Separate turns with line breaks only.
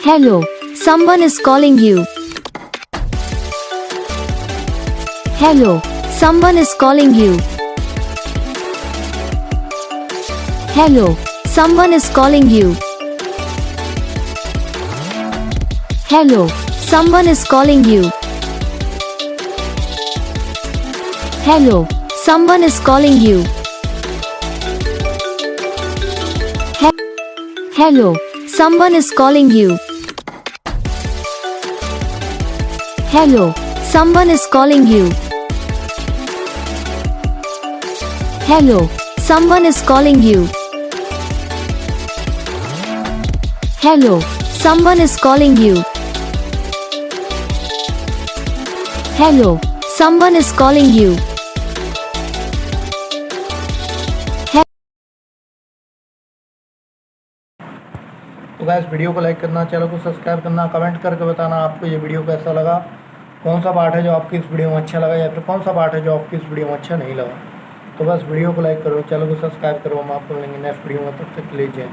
Hello, someone is calling you. Hello, someone is calling you. Hello, someone is calling you. Hello, someone is calling you. Hello, someone is calling you. Hello, someone is calling you. Hello, someone is calling you. Hello, someone is calling you. Hello, someone is calling you. Hello, someone is calling you.
तो guys video को like करना, channel को subscribe करना, comment करके बताना आपको ये video कैसा लगा, कौन सा पार्ट है जो आपकी इस वीडियो में अच्छा लगा या फिर कौन सा पार्ट है जो आपकी इस वीडियो में अच्छा नहीं लगा। तो बस वीडियो को लाइक करो, चैनल को सब्सक्राइब करो। हम आपको मिलेंगे नेक्स्ट वीडियो में, तब तक के लिए जय।